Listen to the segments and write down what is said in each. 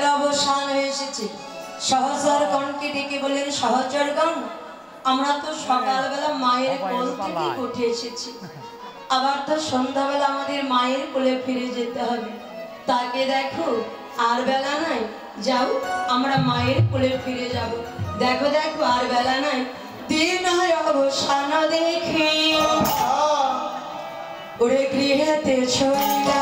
বেলা অবসান হয়ে এসেছে। সহচরগণকে ডেকে বললেন, সহচরগণ, আমরা তো সকালবেলা মায়ের কোল থেকে উঠে এসেছি, আবার তো সন্ধ্যাবেলা আমাদের মায়ের কোলে ফিরে যেতে হবে। তাকে দেখো আর বেলা নাই, যাও আমরা মায়ের কোলে ফিরে যাব। দেখো দেখো আর বেলা নাই, দিন হয় অবসান দেখে ওরে গৃহেতে ছড়িয়া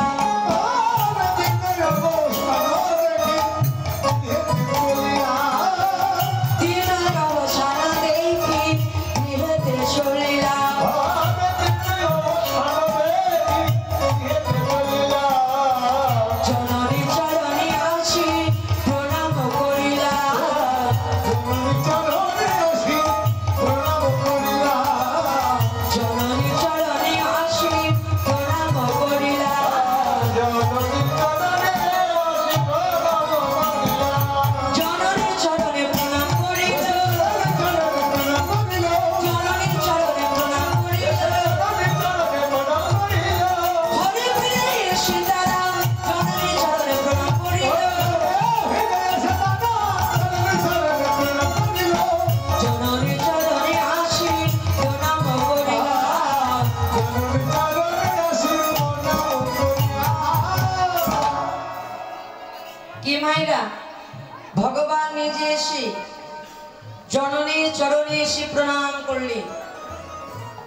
ভগবান নিজে এসে জননীর চরণে এসে প্রণাম করলেন।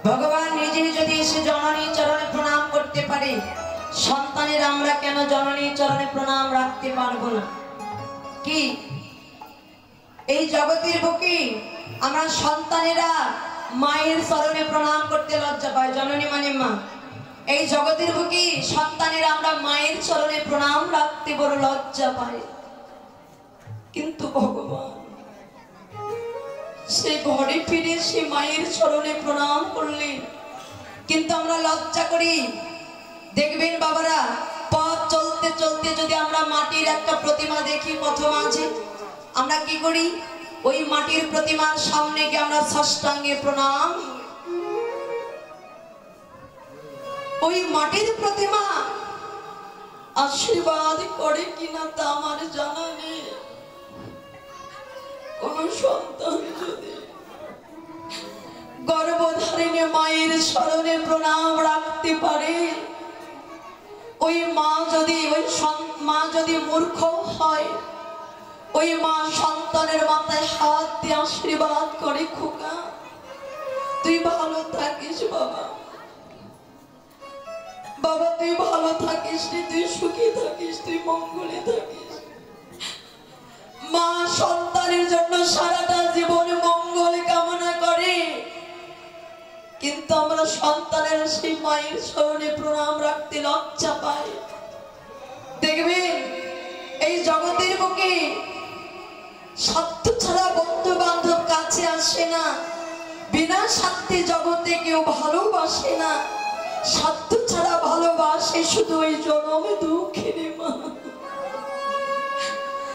ভগবান নিজে যদি এসে জননীর চরণে প্রণাম করতে পারে, সন্তানের আমরা কেন জননীর চরণে প্রণাম রাখতে পারবো না? কি এই জগতের বুকে আমরা সন্তানেরা মায়ের চরণে প্রণাম করতে লজ্জা পাই। জননী মানে মা। এই জগতের বুকে সন্তানেরা আমরা মায়ের চরণে প্রণাম রাখতে বড় লজ্জা পাই। কিন্তু ভগবান সে ঘরে ফিরে সে মায়ের চরণে প্রণাম করলেন, কিন্তু আমরা লজ্জা করি। দেখবেন বাবারা, পথ চলতে চলতে যদি আমরা মাটির একটা প্রতিমা দেখি পথ মাঝে, আমরা কি করি? ওই মাটির প্রতিমার সামনে গিয়ে আমরা সাষ্টাঙ্গে প্রণাম। ওই মাটির প্রতিমা আশীর্বাদ করে কিনা তা আমার জানা নেই। কোন সন্তান যদি গর্ভধারিণী মায়ের চরণে প্রণাম রাখতে পারে, ওই মা যদি মূর্খ হয়, ওই মা সন্তানের মাথায় হাত দিয়ে আশীর্বাদ করে, খোকা তুই ভালো থাকিস বাবা, বাবা তুই ভালো থাকিস, তুই সুখী থাকিস, তুই মঙ্গলে থাকিস। মা সন্তানের জন্য সারাটা জীবন মঙ্গল কামনা করে, কিন্তু আমরা সন্তানের সেই মায়ের চরণে প্রণাম রাখতে লজ্জা পাই। দেখবেন এই জগতের বুকে স্বার্থ ছাড়া বন্ধু বান্ধব কাছে আসে না, বিনা স্বার্থে জগতে কেউ ভালোবাসে না। স্বার্থ ছাড়া ভালোবাসে শুধু ওই জনমে দুঃখিনী মা।